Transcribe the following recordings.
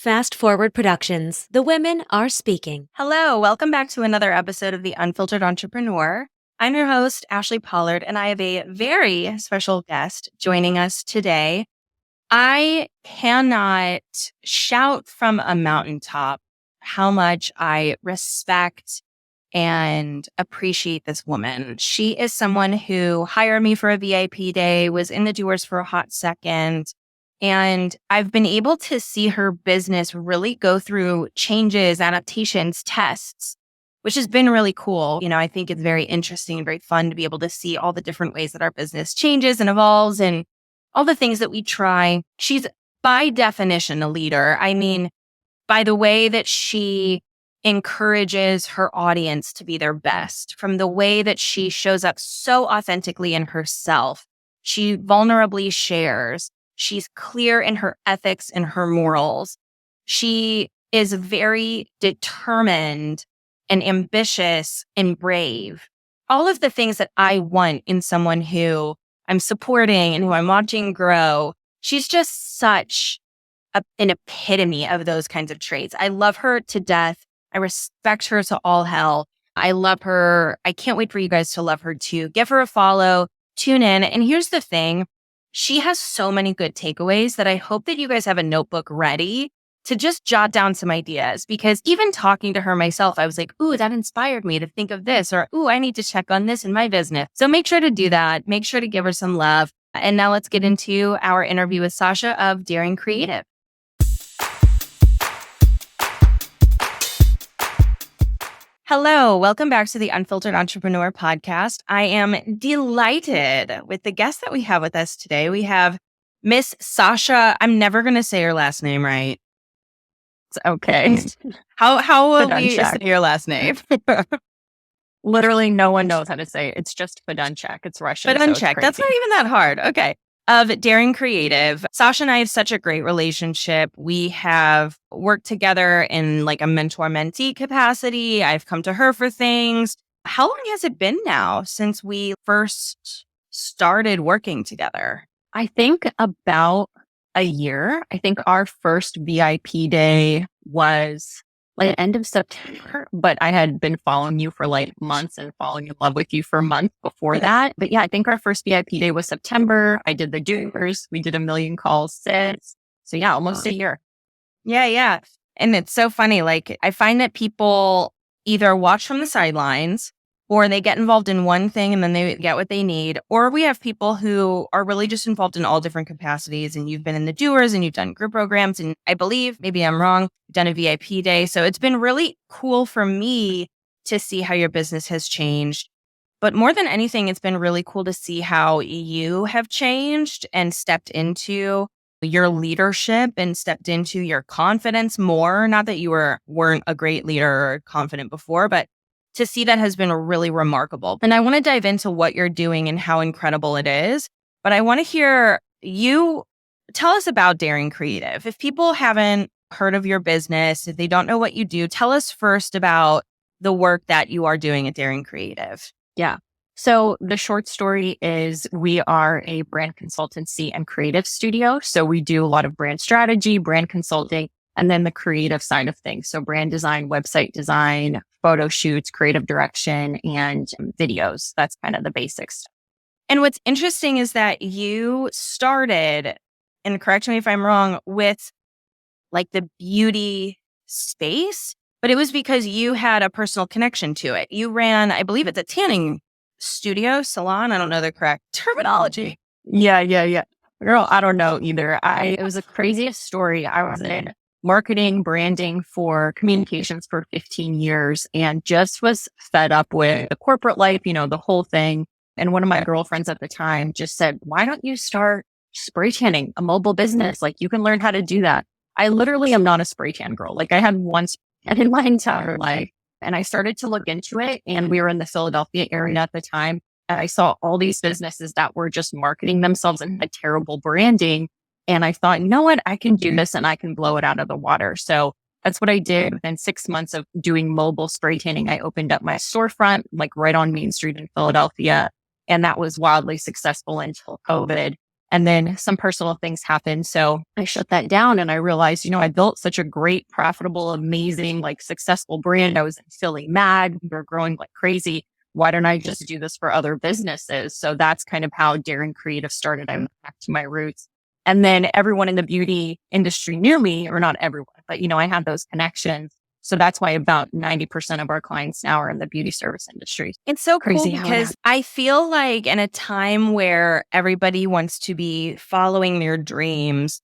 Fast Forward Productions. The women are speaking. Hello, welcome back to another episode of The Unfiltered Entrepreneur. I'm your host, Ashley Pollard, and I have a very special guest joining us today. I cannot shout from a mountaintop how much I respect and appreciate this woman. She is someone who hired me for a VIP day, was in the Do-ers for a hot second, and I've been able to see her business really go through changes, adaptations, tests, which has been really cool. I think it's very interesting and very fun to be able to see all the different ways that our business changes and evolves and all the things that we try. She's by definition a leader. I mean, by the way that she encourages her audience to be their best, from the way that she shows up so authentically in herself. She vulnerably shares. She's clear in her ethics and her morals. She is very determined and ambitious and brave. All of the things that I want in someone who I'm supporting and who I'm watching grow. She's just such an epitome of those kinds of traits. I love her to death. I respect her to all hell. I love her. I can't wait for you guys to love her too. Give her a follow, tune in. And here's the thing. She has so many good takeaways that I hope that you guys have a notebook ready to just jot down some ideas, because even talking to her myself, I was like, ooh, that inspired me to think of this, or ooh, I need to check on this in my business. So make sure to do that. Make sure to give her some love. And now let's get into our interview with Sasha of Daring Creative. Hello, welcome back to the Unfiltered Entrepreneur podcast. I am delighted with the guest that we have with us today. We have Miss Sasha. I'm never going to say your last name right. It's okay. How will we say your last name? Literally no one knows how to say it. It's just Fedunchak. It's Russian. Fedunchak. So that's not even that hard. Okay. Of Daring Creative. Sasha and I have such a great relationship. We have worked together in like a mentor-mentee capacity. I've come to her for things. How long has it been now since we first started working together? I think about a year. I think our first VIP day was like end of September, but I had been following you for like months and falling in love with you for months before that. But yeah, I think our first VIP day was September. I did the Do-ers. We did 1 million calls since. So yeah, almost a year. Yeah. And it's so funny. Like I find that people either watch from the sidelines or they get involved in one thing and then they get what they need. Or we have people who are really just involved in all different capacities, and you've been in the Do-ers and you've done group programs. And I believe, maybe I'm wrong, you've done a VIP day. So it's been really cool for me to see how your business has changed. But more than anything, it's been really cool to see how you have changed and stepped into your leadership and stepped into your confidence more. Not that you weren't a great leader or confident before, but to see that has been really remarkable. And I want to dive into what you're doing and how incredible it is. But I want to hear you tell us about Daring Creative. If people haven't heard of your business, if they don't know what you do, tell us first about the work that you are doing at Daring Creative. Yeah. So the short story is we are a brand consultancy and creative studio. So we do a lot of brand strategy, brand consulting, and then the creative side of things. So brand design, website design, photo shoots, creative direction, and videos. That's kind of the basics. And what's interesting is that you started, and correct me if I'm wrong, with like the beauty space, but it was because you had a personal connection to it. You ran, I believe it's a tanning studio, salon. I don't know the correct terminology. Yeah. Girl, I don't know either. It was the craziest story. I was in marketing, branding for communications for 15 years and just was fed up with the corporate life, the whole thing. And one of my girlfriends at the time just said, why don't you start spray tanning, a mobile business? Like you can learn how to do that. I literally am not a spray tan girl. Like I had one spray tan in my entire life, and I started to look into it, and we were in the Philadelphia area at the time. And I saw all these businesses that were just marketing themselves and had terrible branding. And I thought, you know what, I can do this and I can blow it out of the water. So that's what I did. Within 6 months of doing mobile spray tanning, I opened up my storefront, like right on Main Street in Philadelphia. And that was wildly successful until COVID. And then some personal things happened. So I shut that down and I realized, I built such a great, profitable, amazing, like successful brand. I was in Philly mad. We were growing like crazy. Why don't I just do this for other businesses? So that's kind of how Daring Creative started. I went back to my roots. And then everyone in the beauty industry knew me, or not everyone, but I had those connections. So that's why about 90% of our clients now are in the beauty service industry. It's so Crazy cool how it because happened. I feel like in a time where everybody wants to be following their dreams,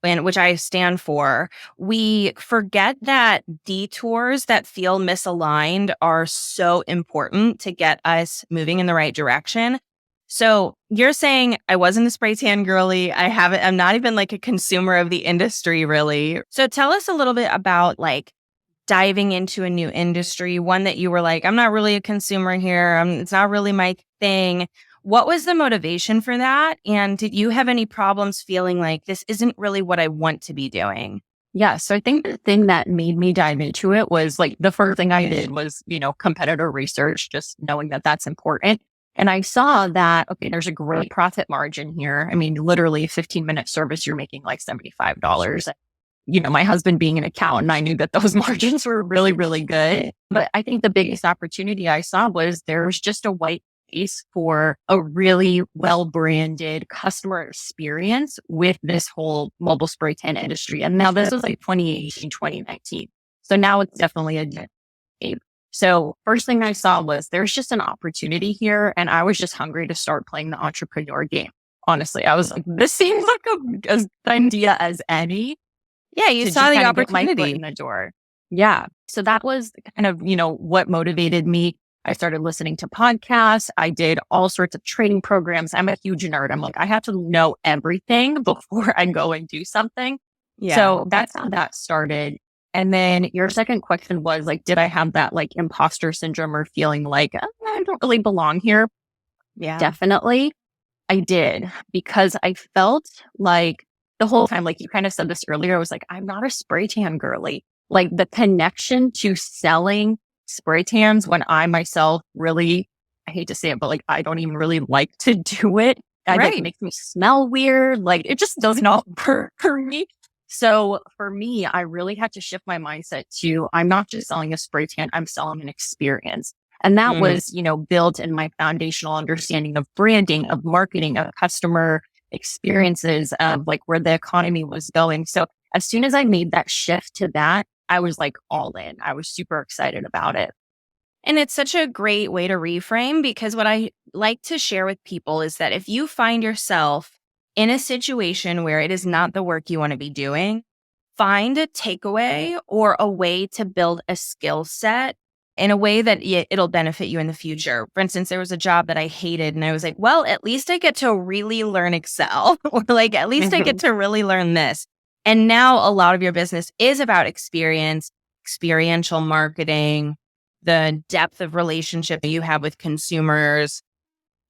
and which I stand for, we forget that detours that feel misaligned are so important to get us moving in the right direction. So you're saying I wasn't a spray tan girly. I'm not even like a consumer of the industry really. So tell us a little bit about like diving into a new industry, one that you were like, I'm not really a consumer here. It's not really my thing. What was the motivation for that? And did you have any problems feeling like this isn't really what I want to be doing? Yeah. So I think the thing that made me dive into it was like the first thing I did was, competitor research, just knowing that that's important. And I saw that, okay, there's a great profit margin here. I mean, literally a 15-minute service, you're making like $75. My husband being an accountant, I knew that those margins were really, really good. But I think the biggest opportunity I saw was there was just a white space for a really well-branded customer experience with this whole mobile spray tan industry. And now this was like 2018, 2019. So now it's definitely a decade. So first thing I saw was there's just an opportunity here. And I was just hungry to start playing the entrepreneur game. Honestly, I was like, this seems like a good idea as any. Yeah, you To saw just the kind of get my foot opportunity. in the door. Yeah. So that was kind of, what motivated me. I started listening to podcasts. I did all sorts of training programs. I'm a huge nerd. I'm like, I have to know everything before I go and do something. Yeah. So that's how that started. And then your second question was like, did I have that like imposter syndrome or feeling like I don't really belong here? Yeah. Definitely. I did, because I felt like the whole time, like you kind of said this earlier, I was like, I'm not a spray tan girly. Like the connection to selling spray tans when I myself really, I hate to say it, but like I don't even really like to do it. Like, it makes me smell weird. Like it just does not work for me. So for me, I really had to shift my mindset to I'm not just selling a spray tan, I'm selling an experience. And that was, built in my foundational understanding of branding, of marketing, of customer experiences, of like where the economy was going. So as soon as I made that shift to that, I was like all in. I was super excited about it. And it's such a great way to reframe, because what I like to share with people is that if you find yourself in a situation where it is not the work you want to be doing, find a takeaway or a way to build a skill set in a way that it'll benefit you in the future. For instance, there was a job that I hated and I was like, well, at least I get to really learn Excel or like, at least I get to really learn this. And now a lot of your business is about experience, experiential marketing, the depth of relationship you have with consumers,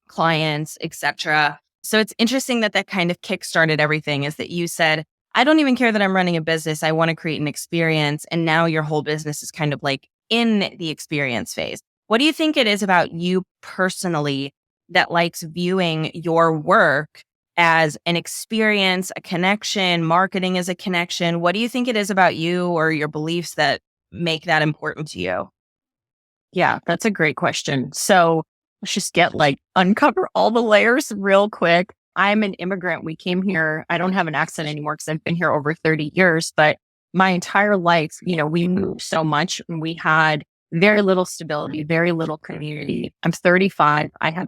clients, etc. So it's interesting that kind of kickstarted everything, is that you said, I don't even care that I'm running a business. I want to create an experience. And now your whole business is kind of like in the experience phase. What do you think it is about you personally that likes viewing your work as an experience, a connection, marketing as a connection? What do you think it is about you or your beliefs that make that important to you? Yeah, that's a great question. So let's just uncover all the layers real quick. I'm an immigrant. We came here. I don't have an accent anymore because I've been here over 30 years, but my entire life, we moved so much and we had very little stability, very little community. I'm 35. I have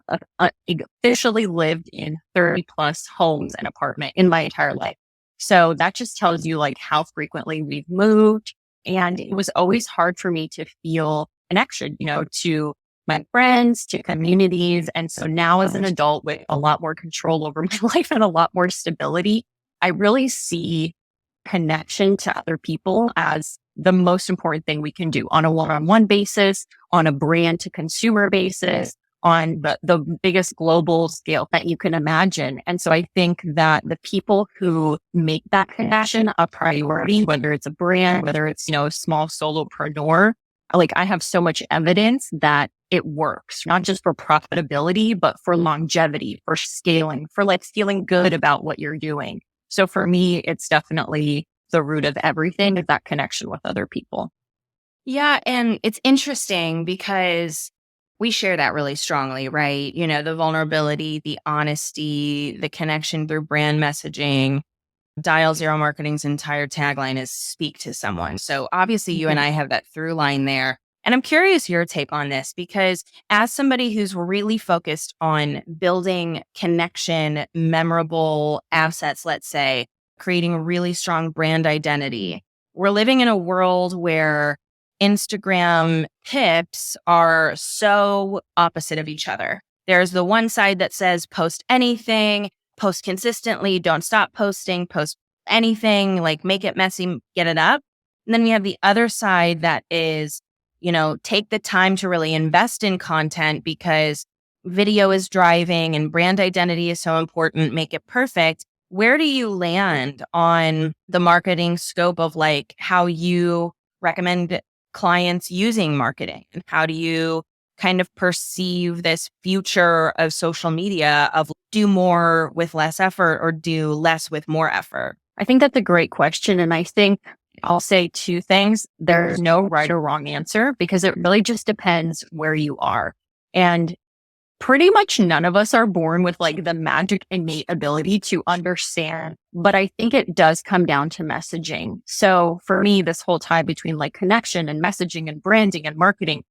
officially lived in 30 plus homes and apartment in my entire life. So that just tells you like how frequently we've moved. And it was always hard for me to feel connection, to my friends, to communities. And so now as an adult with a lot more control over my life and a lot more stability, I really see connection to other people as the most important thing we can do on a one-on-one basis, on a brand to consumer basis, on the biggest global scale that you can imagine. And so I think that the people who make that connection a priority, whether it's a brand, whether it's, a small solopreneur, like I have so much evidence that it works, not just for profitability, but for longevity, for scaling, for like feeling good about what you're doing. So for me, it's definitely the root of everything is that connection with other people. Yeah. And it's interesting because we share that really strongly, right? The vulnerability, the honesty, the connection through brand messaging. Dial Zero Marketing's entire tagline is speak to someone. So obviously you and I have that through line there. And I'm curious your take on this because as somebody who's really focused on building connection, memorable assets, let's say, creating a really strong brand identity, we're living in a world where Instagram tips are so opposite of each other. There's the one side that says post anything, post consistently, don't stop posting, post anything, like make it messy, get it up. And then we have the other side that is, take the time to really invest in content because video is driving and brand identity is so important, make it perfect. Where do you land on the marketing scope of like how you recommend clients using marketing? And how do you kind of perceive this future of social media of do more with less effort or do less with more effort? I think that's a great question. And I think I'll say two things. There's no right or wrong answer because it really just depends where you are. And pretty much none of us are born with like the magic innate ability to understand, but I think it does come down to messaging. So for me, this whole tie between like connection and messaging and branding and marketing,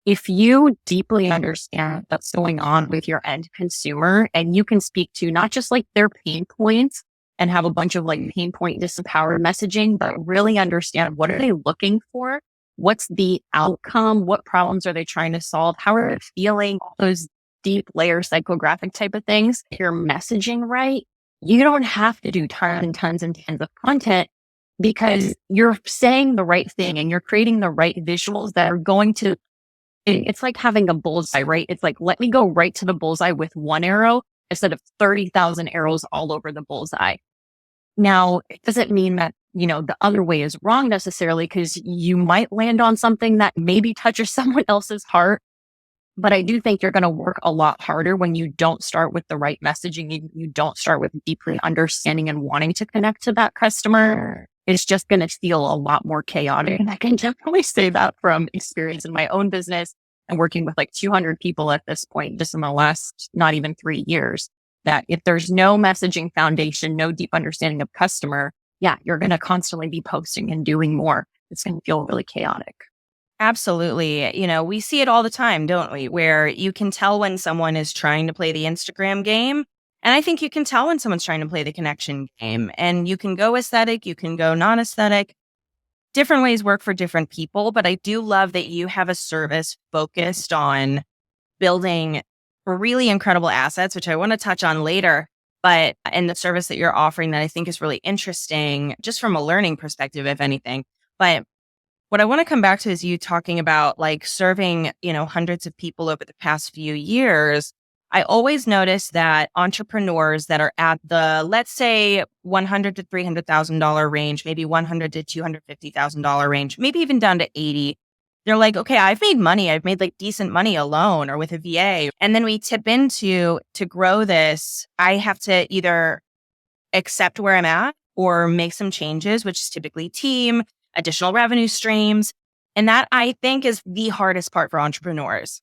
if you deeply understand what's going on with your end consumer and you can speak to not just like their pain points and have a bunch of like pain point disempowered messaging, but really understand what are they looking for? What's the outcome? What problems are they trying to solve? How are they feeling? All those deep layer psychographic type of things. If you're messaging right, you don't have to do tons and tons and tons of content because you're saying the right thing and you're creating the right visuals that are going to, it's like having a bullseye, right? It's like, let me go right to the bullseye with one arrow instead of 30,000 arrows all over the bullseye. Now, it doesn't mean that, the other way is wrong necessarily because you might land on something that maybe touches someone else's heart. But I do think you're going to work a lot harder when you don't start with the right messaging. You don't start with deeply understanding and wanting to connect to that customer. It's just going to feel a lot more chaotic. And I can definitely say that from experience in my own business and working with like 200 people at this point, just in the last, not even 3 years, that if there's no messaging foundation, no deep understanding of customer, you're going to constantly be posting and doing more. It's going to feel really chaotic. Absolutely. We see it all the time, don't we? Where you can tell when someone is trying to play the Instagram game. And I think you can tell when someone's trying to play the connection game. And you can go aesthetic, you can go non-aesthetic. Different ways work for different people. But I do love that you have a service focused on building really incredible assets, which I want to touch on later. But and the service that you're offering that I think is really interesting, just from a learning perspective, if anything. But what I want to come back to is you talking about like serving, hundreds of people over the past few years. I always notice that entrepreneurs that are at the, let's say, $100,000 to $300,000 range, maybe $100,000 to $250,000 range, maybe even down to 80. They're like, okay, I've made money. I've made like decent money alone or with a VA. And then we tip into to grow this. I have to either accept where I'm at or make some changes, which is typically team, additional revenue streams. And that I think is the hardest part for entrepreneurs.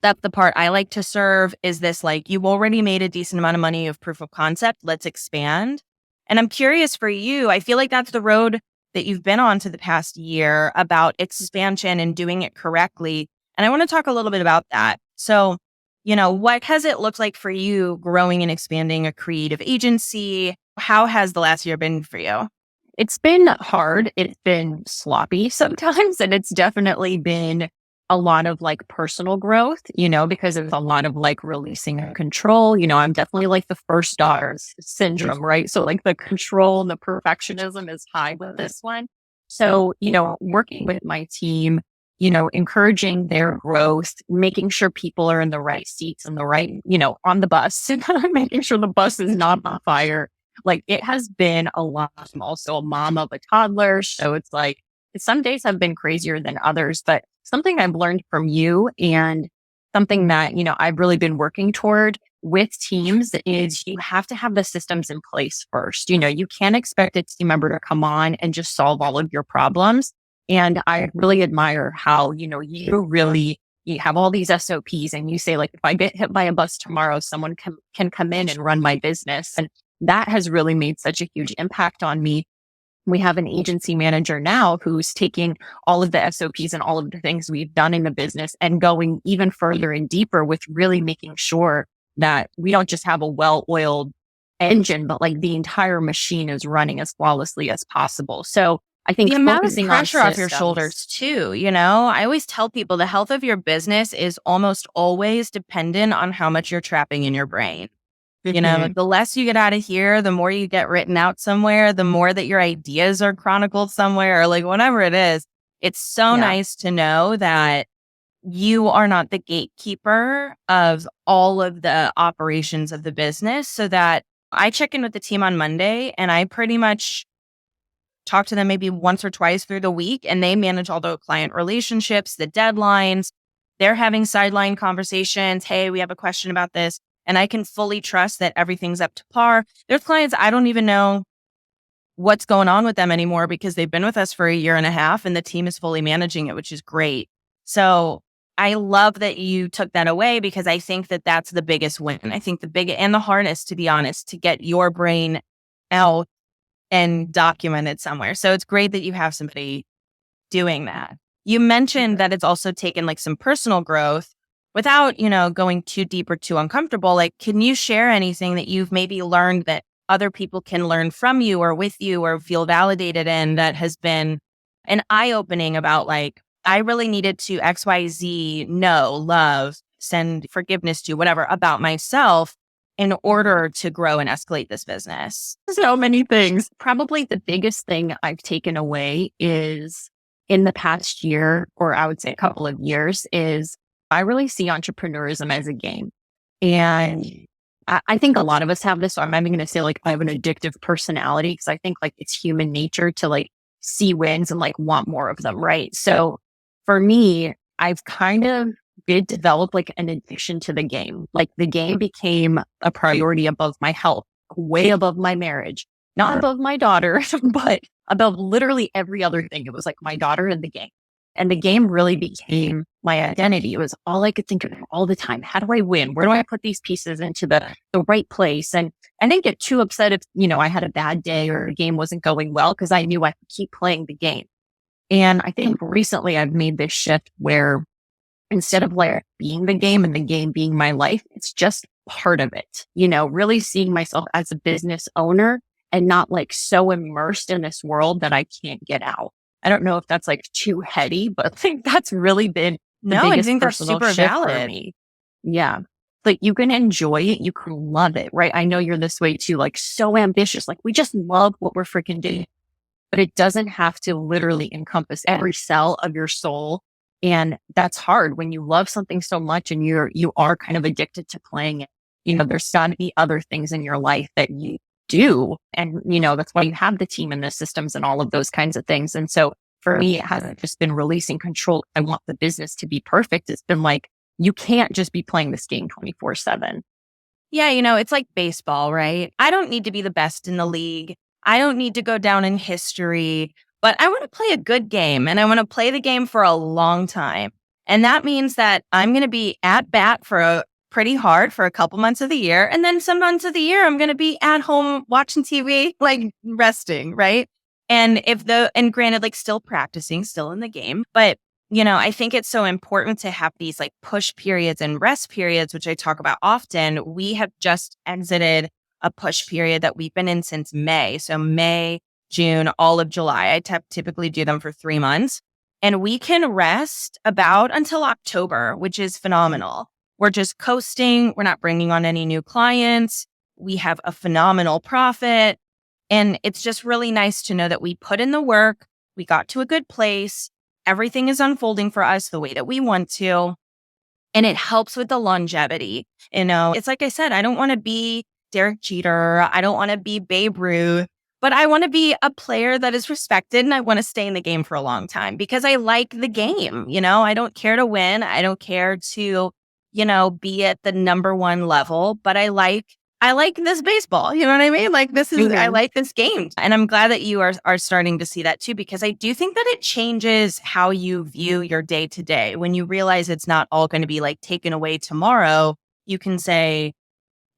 That's the part I like to serve is this like, you've already made a decent amount of money of proof of concept. Let's expand. And I'm curious for you, I feel like that's the road that you've been on to the past year about expansion and doing it correctly. And I want to talk a little bit about that. So, what has it looked like for you growing and expanding a creative agency? How has the last year been for you? It's been hard. It's been sloppy sometimes. And it's definitely been a lot of like personal growth, because it's a lot of like releasing control. I'm definitely like the first daughter syndrome, right? So like the control and the perfectionism is high with this one. So, working with my team, encouraging their growth, making sure people are in the right seats and the right, on the bus, making sure the bus is not on fire. Like it has been a lot. I'm also a mom of a toddler. So it's like, some days have been crazier than others, but something I've learned from you and something that, I've really been working toward with teams is you have to have the systems in place first. You can't expect a team member to come on and just solve all of your problems. And I really admire how, you have all these SOPs and you say, like, if I get hit by a bus tomorrow, someone can come in and run my business. And that has really made such a huge impact on me. We have an agency manager now who's taking all of the SOPs and all of the things we've done in the business and going even further and deeper with really making sure that we don't just have a well-oiled engine, but like the entire machine is running as flawlessly as possible. So I think the amount of focusing pressure on off your shoulders too, I always tell people the health of your business is almost always dependent on how much you're trapping in your brain. Like the less you get out of here, the more you get written out somewhere, the more that your ideas are chronicled somewhere, or like whatever it is. It's so nice to know that you are not the gatekeeper of all of the operations of the business, so that I check in with the team on Monday and I pretty much talk to them maybe once or twice through the week, and they manage all the client relationships, the deadlines. They're having sideline conversations. Hey, we have a question about this. And I can fully trust that everything's up to par. There's clients I don't even know what's going on with them anymore because they've been with us for a year and a half and the team is fully managing it, which is great. So I love that you took that away because I think that that's the biggest win. I think the big and the hardest, to be honest, to get your brain out and documented somewhere. So it's great that you have somebody doing that. You mentioned that it's also taken like some personal growth. Without, going too deep or too uncomfortable, like, can you share anything that you've maybe learned that other people can learn from you or with you or feel validated in that has been an eye-opening about like, I really needed to XYZ, know, love, send forgiveness to, whatever, about myself in order to grow and escalate this business? So many things. Probably the biggest thing I've taken away is in the past year, or I would say a couple of years, is I really see entrepreneurism as a game. And I think a lot of us have this. So I'm not even going to say like I have an addictive personality because I think like it's human nature to like see wins and like want more of them. Right. So for me, I've kind of did develop like an addiction to the game. Like the game became a priority above my health, way above my marriage, not above my daughter, but above literally every other thing. It was like my daughter and the game. And the game really became my identity. It was all I could think of all the time. How do I win? Where do I put these pieces into the right place? And I didn't get too upset if, I had a bad day or a game wasn't going well because I knew I could keep playing the game. And I think recently I've made this shift where instead of like being the game and the game being my life, it's just part of it, really seeing myself as a business owner and not like so immersed in this world that I can't get out. I don't know if that's like too heady, but I think that's really been the biggest I think that's personal super shift valid for me. Yeah. Like you can enjoy it. You can love it, right? I know you're this way too, like so ambitious. Like we just love what we're freaking doing, but it doesn't have to literally encompass every cell of your soul. And that's hard when you love something so much and you are kind of addicted to playing it. There's got to be other things in your life that you do. And, that's why you have the team and the systems and all of those kinds of things. And so for me, it hasn't just been releasing control. I want the business to be perfect. It's been like, you can't just be playing this game 24/7. Yeah, it's like baseball, right? I don't need to be the best in the league. I don't need to go down in history, but I want to play a good game and I want to play the game for a long time. And that means that I'm going to be at bat for pretty hard for a couple months of the year. And then some months of the year, I'm going to be at home watching TV, like resting, right? And and granted, like still practicing, still in the game. But, I think it's so important to have these like push periods and rest periods, which I talk about often. We have just exited a push period that we've been in since May. So May, June, all of July. I typically do them for 3 months. And we can rest about until October, which is phenomenal. We're just coasting. We're not bringing on any new clients. We have a phenomenal profit. And it's just really nice to know that we put in the work. We got to a good place. Everything is unfolding for us the way that we want to. And it helps with the longevity. It's like I said, I don't want to be Derek Jeter. I don't want to be Babe Ruth. but I want to be a player that is respected and I want to stay in the game for a long time because I like the game. I don't care to win. I don't care to, be at the number one level, but I like this baseball. You know what I mean? Like I like this game. And I'm glad that you are starting to see that too, because I do think that it changes how you view your day to day. When you realize it's not all going to be like taken away tomorrow, you can say,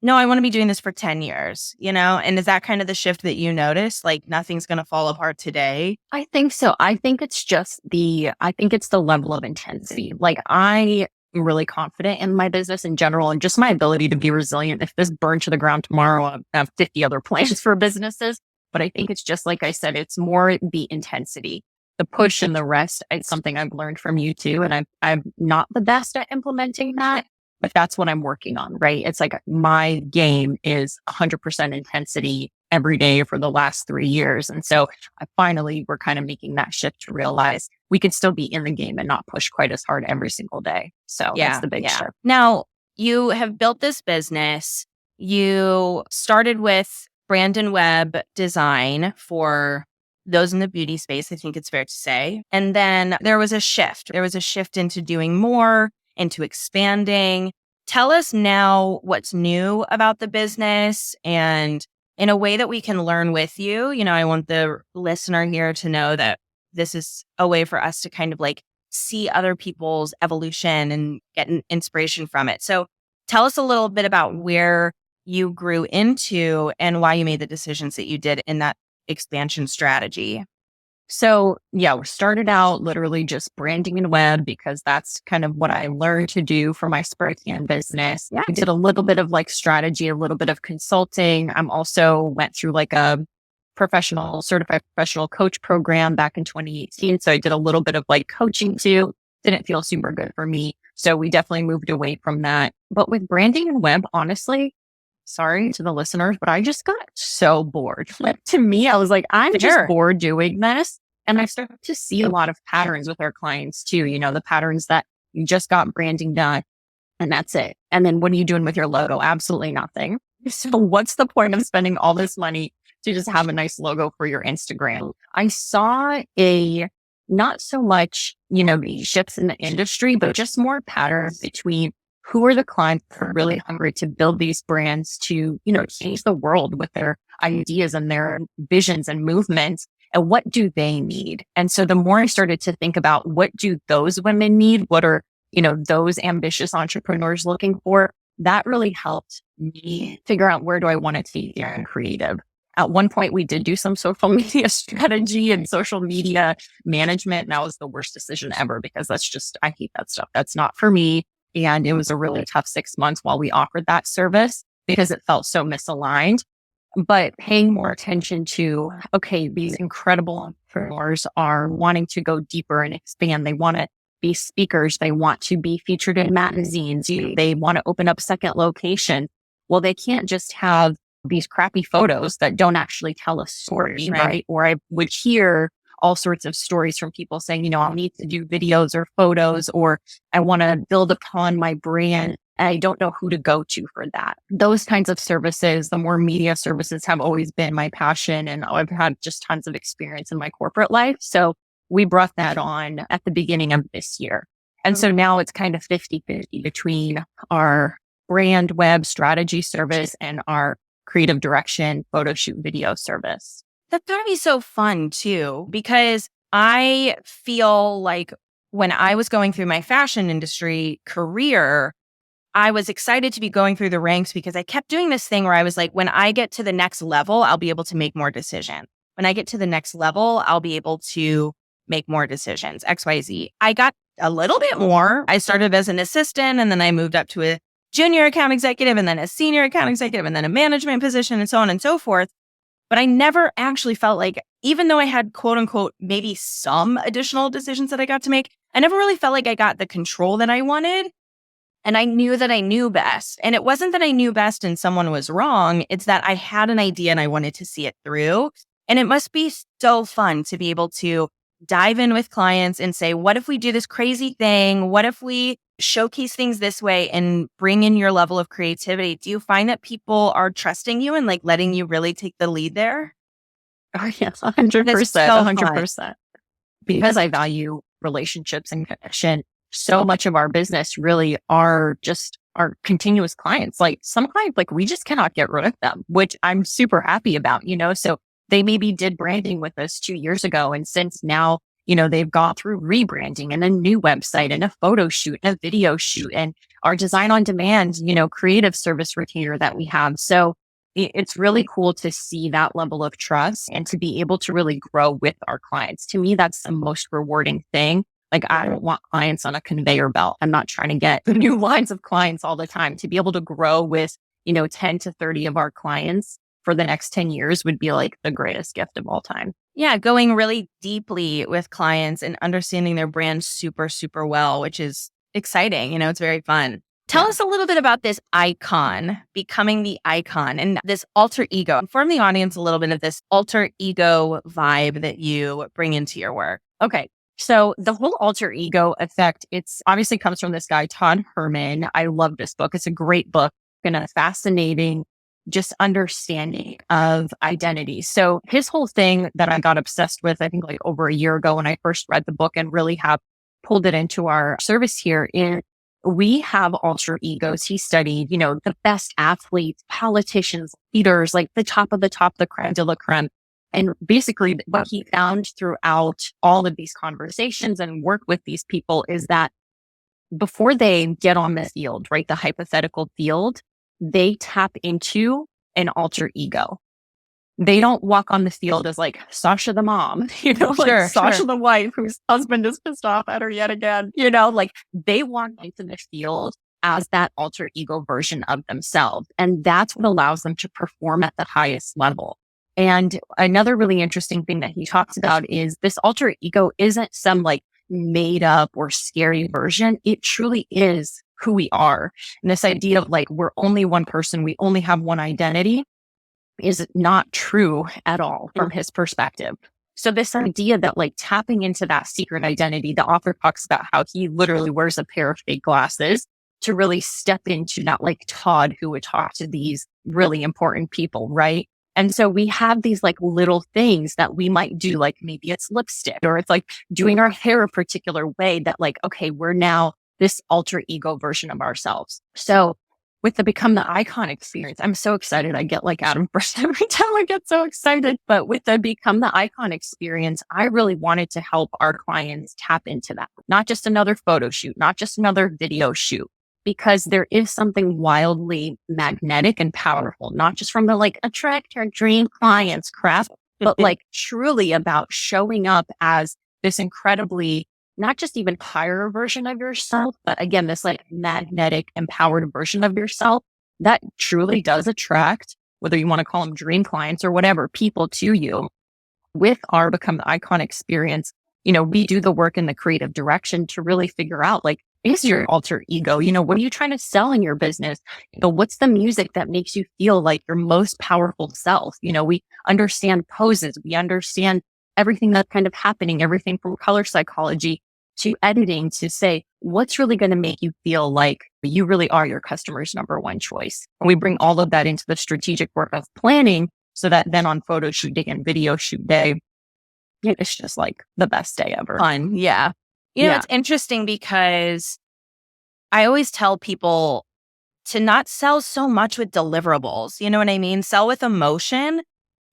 no, I want to be doing this for 10 years, And is that kind of the shift that you notice? Like nothing's going to fall apart today? I think so. I think it's the level of intensity. Like I am really confident in my business in general and just my ability to be resilient. If this burned to the ground tomorrow, I have 50 other plans for businesses. But I think it's just like I said, it's more the intensity, the push and the rest. It's something I've learned from you too. And I'm not the best at implementing that. But that's what I'm working on, right? It's like my game is 100% intensity every day for the last 3 years. And so we're kind of making that shift to realize we can still be in the game and not push quite as hard every single day. So that's the big shift. Now, you have built this business. You started with brand and web design for those in the beauty space, I think it's fair to say. And then there was a shift. There was a shift into doing more, into expanding. Tell us now what's new about the business and in a way that we can learn with you. I want the listener here to know that this is a way for us to kind of like see other people's evolution and get an inspiration from it. So tell us a little bit about where you grew into and why you made the decisions that you did in that expansion strategy. So we started out literally just branding and web because that's kind of what I learned to do for my spray tan business. I did a little bit of like strategy, a little bit of consulting. I'm also went through like a certified professional coach program back in 2018. So I did a little bit of like coaching too. Didn't feel super good for me. So we definitely moved away from that. But with branding and web, honestly, sorry to the listeners, but I just got so bored. Like to me, I was like, I'm just bored doing this. And I started to see a lot of patterns with our clients too. The patterns that you just got branding done and that's it. And then what are you doing with your logo? Absolutely nothing. So what's the point of spending all this money to just have a nice logo for your Instagram? I saw not so much, the shifts in the industry, but just more patterns between who are the clients that are really hungry to build these brands to, change the world with their ideas and their visions and movements, and what do they need? And so the more I started to think about what do those women need, what are, those ambitious entrepreneurs looking for, that really helped me figure out where do I want to take their creative. At one point, we did do some social media strategy and social media management. And that was the worst decision ever because I hate that stuff. That's not for me. And it was a really tough 6 months while we offered that service because it felt so misaligned. But paying more attention to, okay, these incredible entrepreneurs are wanting to go deeper and expand. They want to be speakers. They want to be featured in magazines. They want to open up second location. Well, they can't just have these crappy photos that don't actually tell a story, right? Or I would hear all sorts of stories from people saying, I'll need to do videos or photos, or I want to build upon my brand. I don't know who to go to for that. Those kinds of services, the more media services have always been my passion. And I've had just tons of experience in my corporate life. So we brought that on at the beginning of this year. And so now it's kind of 50-50 between our brand web strategy service and our creative direction photo shoot video service. That's going to be so fun too, because I feel like when I was going through my fashion industry career, I was excited to be going through the ranks because I kept doing this thing where I was like, when I get to the next level, I'll be able to make more decisions. When I get to the next level, I'll be able to make more decisions, XYZ. I got a little bit more. I started as an assistant and then I moved up to a junior account executive and then a senior account executive and then a management position and so on and so forth. But I never actually felt like, even though I had quote unquote, maybe some additional decisions that I got to make, I never really felt like I got the control that I wanted. And I knew that I knew best. And it wasn't that I knew best and someone was wrong. It's that I had an idea and I wanted to see it through. And it must be so fun to be able to dive in with clients and say, what if we do this crazy thing? What if we showcase things this way and bring in your level of creativity? Do you find that people are trusting you and like letting you really take the lead there? Oh, yes, That's 100%, so fun. 100%. Because I value relationships and connection, so much of our business really are just our continuous clients. Like some clients, like we just cannot get rid of them, which I'm super happy about, So they maybe did branding with us 2 years ago. And since now, they've gone through rebranding and a new website and a photo shoot and a video shoot and our design on demand, creative service retainer that we have. So it's really cool to see that level of trust and to be able to really grow with our clients. To me, that's the most rewarding thing. Like I don't want clients on a conveyor belt. I'm not trying to get new lines of clients all the time. To be able to grow with, 10 to 30 of our clients for the next 10 years would be like the greatest gift of all time. Yeah, going really deeply with clients and understanding their brand super, super well, which is exciting. It's very fun. Tell us a little bit about this icon, becoming the icon and this alter ego. Inform the audience a little bit of this alter ego vibe that you bring into your work. Okay. So the whole alter ego effect, it's obviously comes from this guy, Todd Herman. I love this book. It's a great book and a fascinating just understanding of identity. So his whole thing that I got obsessed with, I think like over a year ago when I first read the book and really have pulled it into our service here is we have alter egos. He studied, the best athletes, politicians, leaders, like the top of the top, the creme de la creme. And basically what he found throughout all of these conversations and work with these people is that before they get on the field, right, the hypothetical field, they tap into an alter ego. They don't walk on the field as like Sasha the mom, like Sasha the wife whose husband is pissed off at her yet again, like they walk into the field as that alter ego version of themselves. And that's what allows them to perform at the highest level. And another really interesting thing that he talks about is this alter ego isn't some like made up or scary version. It truly is who we are. And this idea of like, we're only one person, we only have one identity is not true at all from his perspective. So this idea that like tapping into that secret identity, the author talks about how he literally wears a pair of fake glasses to really step into that like Todd who would talk to these really important people, right? And so we have these like little things that we might do, like maybe it's lipstick or it's like doing our hair a particular way that like, okay, we're now this alter ego version of ourselves. So with the Become the Icon experience, I'm so excited. I get like out of breath every time I get so excited. But with the Become the Icon experience, I really wanted to help our clients tap into that. Not just another photo shoot, not just another video shoot, because there is something wildly magnetic and powerful, not just from the like attract your dream clients crap, but like truly about showing up as this incredibly not just even higher version of yourself, but again, this like magnetic, empowered version of yourself that truly does attract, whether you want to call them dream clients or whatever, people to you. With our Become the Icon experience, we do the work in the creative direction to really figure out like, is your alter ego? What are you trying to sell in your business? What's the music that makes you feel like your most powerful self? We understand poses. We understand everything that's kind of happening, everything from color psychology to editing to say, what's really going to make you feel like you really are your customer's number one choice? And we bring all of that into the strategic work of planning so that then on photo shooting and video shoot day, it's just like the best day ever. Fun. Yeah. It's interesting because I always tell people to not sell so much with deliverables. You know what I mean? Sell with emotion,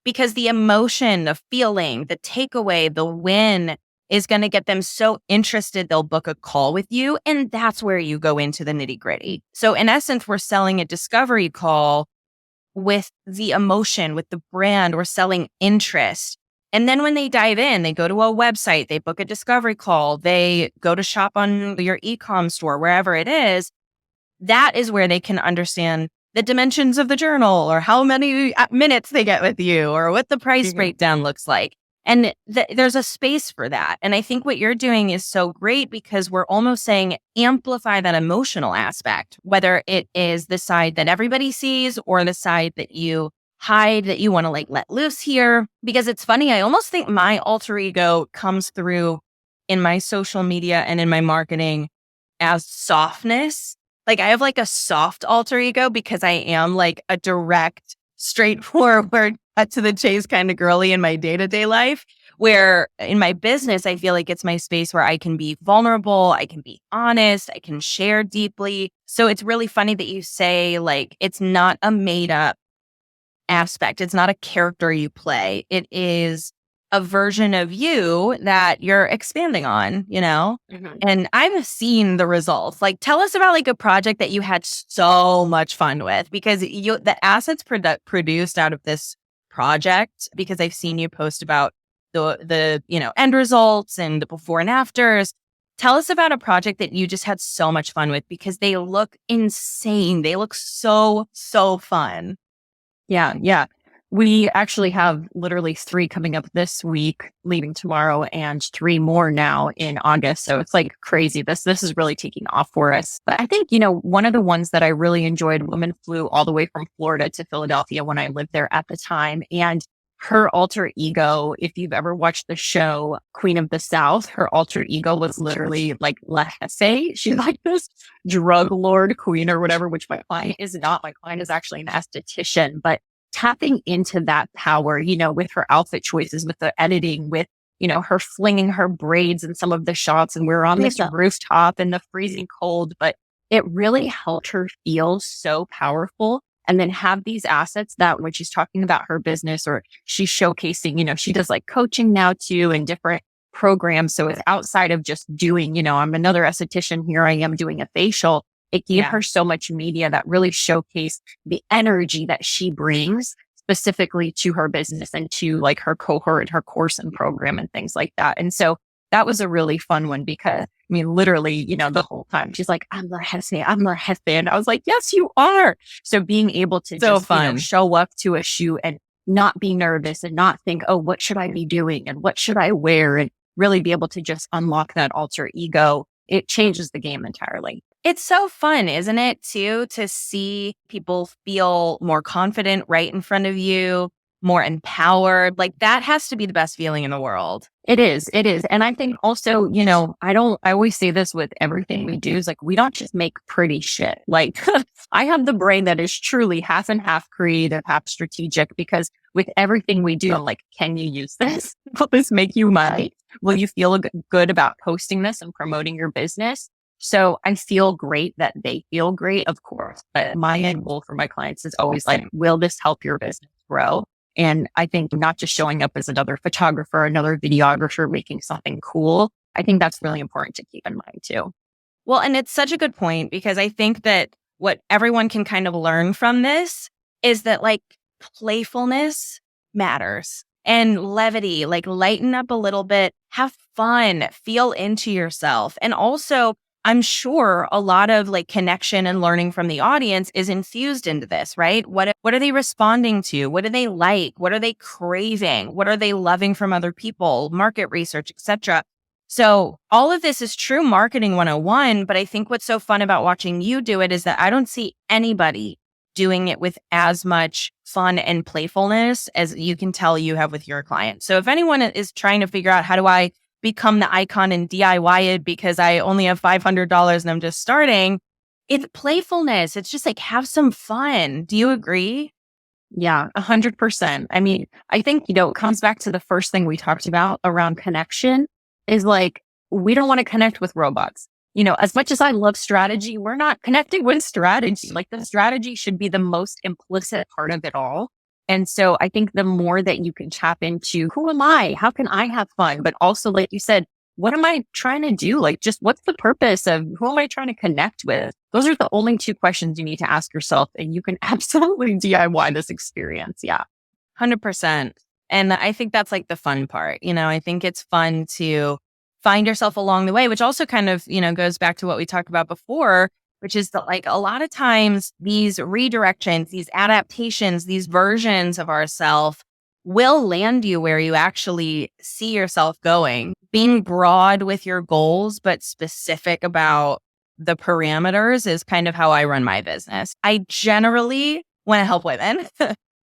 because the emotion, the feeling, the takeaway, the win is going to get them so interested, they'll book a call with you. And that's where you go into the nitty gritty. So in essence, we're selling a discovery call with the emotion, with the brand, we're selling interest. And then when they dive in, they go to a website, they book a discovery call, they go to shop on your e-com store, wherever it is. That is where they can understand the dimensions of the journal or how many minutes they get with you or what the price breakdown looks like. And there's a space for that. And I think what you're doing is so great because we're almost saying amplify that emotional aspect, whether it is the side that everybody sees or the side that you hide, that you want to like let loose here. Because it's funny, I almost think my alter ego comes through in my social media and in my marketing as softness. Like I have like a soft alter ego because I am like a direct, straightforward, cut to the chase kind of girly in my day-to-day life, where in my business, I feel like it's my space where I can be vulnerable, I can be honest, I can share deeply. So it's really funny that you say like, it's not a made up aspect. It's not a character you play. It is a version of you that you're expanding on, And I've seen the results. Like, tell us about like a project that you had so much fun with, because the assets produced out of this project, because I've seen you post about the end results and the before and afters. Tell us about a project that you just had so much fun with, because they look insane. They look so fun. Yeah. We actually have literally 3 coming up this week, leaving tomorrow, and 3 more now in August. So it's like crazy. This is really taking off for us. But I think, one of the ones that I really enjoyed, woman flew all the way from Florida to Philadelphia when I lived there at the time. And her alter ego, if you've ever watched the show Queen of the South, her alter ego was literally like La Hesse. She's like this drug lord queen or whatever, which my client is not. My client is actually an esthetician, but tapping into that power, with her outfit choices, with the editing, with, her flinging her braids in some of the shots. And we're on this rooftop in the freezing cold, but it really helped her feel so powerful. And then have these assets that when she's talking about her business or she's showcasing, she does like coaching now too and different programs. So it's outside of just doing, I'm another esthetician, here I am doing a facial. It gave her so much media that really showcased the energy that she brings specifically to her business and to like her cohort, her course and program and things like that. And so that was a really fun one because literally, the whole time she's like, I'm La Hesse. And I was like, yes, you are. So being able to just show up to a shoot and not be nervous and not think, oh, what should I be doing? And what should I wear? And really be able to just unlock that alter ego. It changes the game entirely. It's so fun, isn't it, too, to see people feel more confident right in front of you, more empowered. Like that has to be the best feeling in the world. It is. And I think also, I always say this with everything we do is like, we don't just make pretty shit. Like I have the brain that is truly half and half creative, half strategic, because with everything we do, I'm like, can you use this? Will this make you money? Will you feel good about posting this and promoting your business? So I feel great that they feel great, of course. But my end goal for my clients is always like, will this help your business grow? And I think not just showing up as another photographer, another videographer, making something cool. I think that's really important to keep in mind too. Well, and it's such a good point because I think that what everyone can kind of learn from this is that like playfulness matters and levity, like lighten up a little bit, have fun, feel into yourself. And also, I'm sure a lot of like connection and learning from the audience is infused into this, right? What are they responding to? What do they like? What are they craving? What are they loving from other people? Market research, etc. So all of this is true marketing 101, but I think what's so fun about watching you do it is that I don't see anybody doing it with as much fun and playfulness as you can tell you have with your clients. So if anyone is trying to figure out how do I become the icon and DIY it because I only have $500 and I'm just starting, it's playfulness. It's just like, have some fun. Do you agree? Yeah, 100%. I think, it comes back to the first thing we talked about around connection is like, we don't want to connect with robots. As much as I love strategy, we're not connecting with strategy. Like the strategy should be the most implicit part of it all. And so I think the more that you can tap into who am I? How can I have fun? But also, like you said, what am I trying to do? Like, just what's the purpose of who am I trying to connect with? Those are the only 2 questions you need to ask yourself. And you can absolutely DIY this experience. Yeah. 100%. And I think that's like the fun part. I think it's fun to find yourself along the way, which also kind of, goes back to what we talked about before, which is that like a lot of times these redirections, these adaptations, these versions of ourselves will land you where you actually see yourself going. Being broad with your goals, but specific about the parameters is kind of how I run my business. I generally want to help women.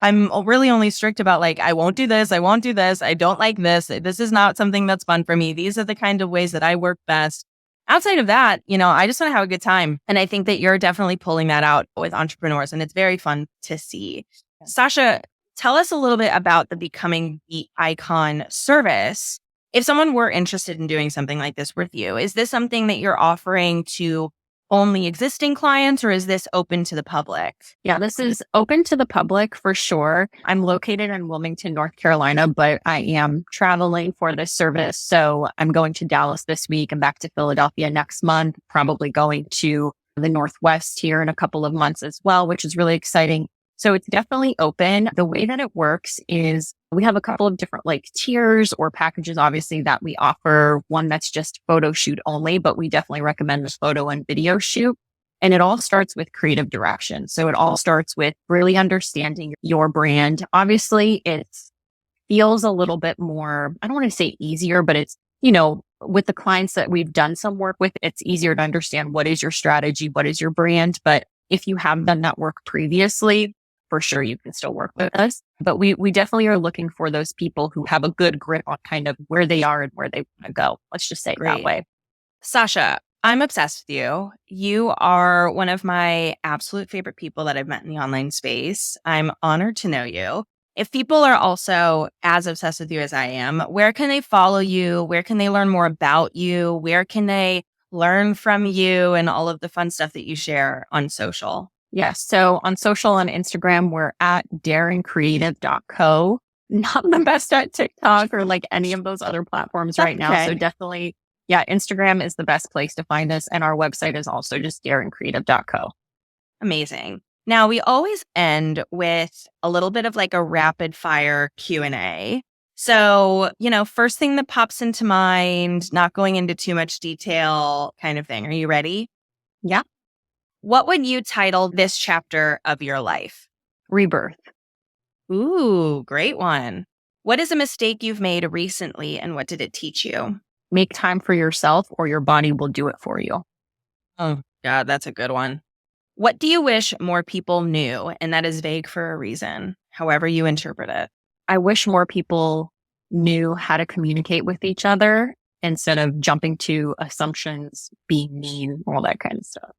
I'm really only strict about like, I won't do this. I won't do this. I don't like this. This is not something that's fun for me. These are the kind of ways that I work best. Outside of that, I just want to have a good time. And I think that you're definitely pulling that out with entrepreneurs and it's very fun to see. Sasha, tell us a little bit about the Becoming the Icon service. If someone were interested in doing something like this with you, is this something that you're offering to only existing clients, or is this open to the public? Yeah, this is open to the public for sure. I'm located in Wilmington, North Carolina, but I am traveling for this service. So I'm going to Dallas this week and back to Philadelphia next month, probably going to the Northwest here in a couple of months as well, which is really exciting. So it's definitely open. The way that it works is we have a couple of different tiers or packages, obviously, that we offer. One that's just photo shoot only, but we definitely recommend the photo and video shoot. And it all starts with creative direction. So it all starts with really understanding your brand. Obviously, it feels a little bit more, I don't want to say easier, but it's, with the clients that we've done some work with, it's easier to understand what is your strategy, what is your brand. But if you have done that work previously, for sure, you can still work with us. But we definitely are looking for those people who have a good grip on kind of where they are and where they want to go. Let's just say it that way. Sasha, I'm obsessed with you. You are one of my absolute favorite people that I've met in the online space. I'm honored to know you. If people are also as obsessed with you as I am, where can they follow you? Where can they learn more about you? Where can they learn from you and all of the fun stuff that you share on social? Yes. So on social and Instagram, we're at daringcreative.co. Not the best at TikTok or any of those other platforms right now. So definitely, Instagram is the best place to find us. And our website is also just daringcreative.co. Amazing. Now, we always end with a little bit of a rapid fire Q&A. So, first thing that pops into mind, not going into too much detail kind of thing. Are you ready? Yeah. What would you title this chapter of your life? Rebirth. Ooh, great one. What is a mistake you've made recently and what did it teach you? Make time for yourself or your body will do it for you. Oh, God, that's a good one. What do you wish more people knew? And that is vague for a reason, however you interpret it. I wish more people knew how to communicate with each other instead of jumping to assumptions, being mean, all that kind of stuff.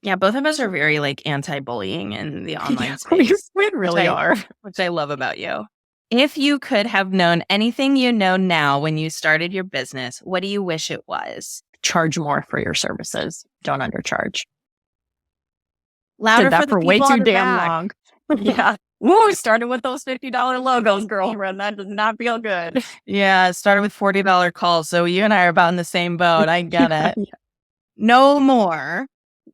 Yeah, both of us are very anti-bullying in the online space. We really are. Which I love about you. If you could have known anything you know now when you started your business, what do you wish it was? Charge more for your services. Don't undercharge. Louder Did that for the way people too on the damn back. long. Yeah. Woo, started with those $50 logos, girlfriend. That does not feel good. Yeah, it started with $40 calls. So you and I are about in the same boat. I get it. Yeah. No more.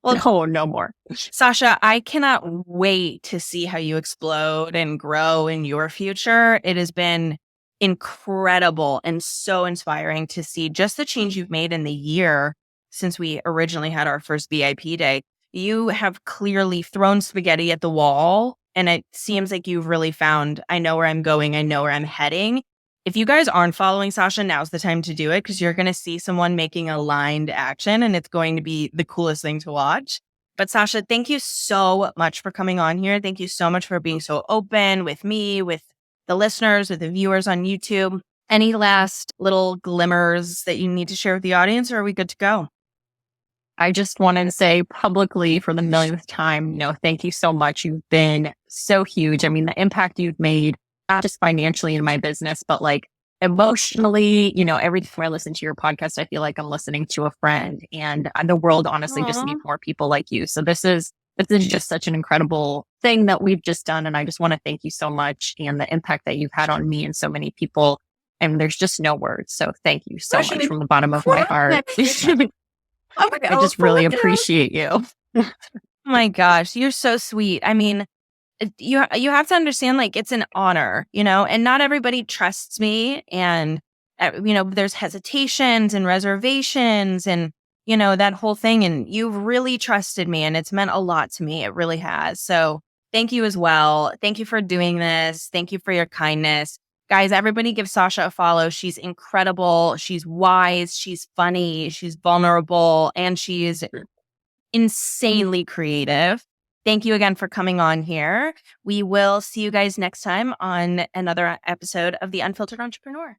Well, no more. Sasha, I cannot wait to see how you explode and grow in your future. It has been incredible and so inspiring to see just the change you've made in the year since we originally had our first VIP day. You have clearly thrown spaghetti at the wall, and it seems like you've really found, I know where I'm going, I know where I'm heading. If you guys aren't following Sasha, now's the time to do it because you're going to see someone making aligned action and it's going to be the coolest thing to watch. But Sasha, thank you so much for coming on here. Thank you so much for being so open with me, with the listeners, with the viewers on YouTube. Any last little glimmers that you need to share with the audience, or are we good to go? I just wanted to say publicly for the millionth time, thank you so much. You've been so huge. I mean, the impact you've made, not just financially in my business, but emotionally, every time I listen to your podcast, I feel like I'm listening to a friend, and the world honestly just needs more people like you. So this is just such an incredible thing that we've just done. And I just want to thank you so much and the impact that you've had on me and so many people. And there's just no words. So thank you so much from the bottom of my heart. I just really appreciate you. Oh my gosh, you're so sweet. I mean, you have to understand, it's an honor, and not everybody trusts me. And, there's hesitations and reservations and, that whole thing. And you've really trusted me and it's meant a lot to me. It really has. So thank you as well. Thank you for doing this. Thank you for your kindness. Guys, everybody give Sasha a follow. She's incredible. She's wise. She's funny. She's vulnerable. And she's insanely creative. Thank you again for coming on here. We will see you guys next time on another episode of The Unfiltered Entrepreneur.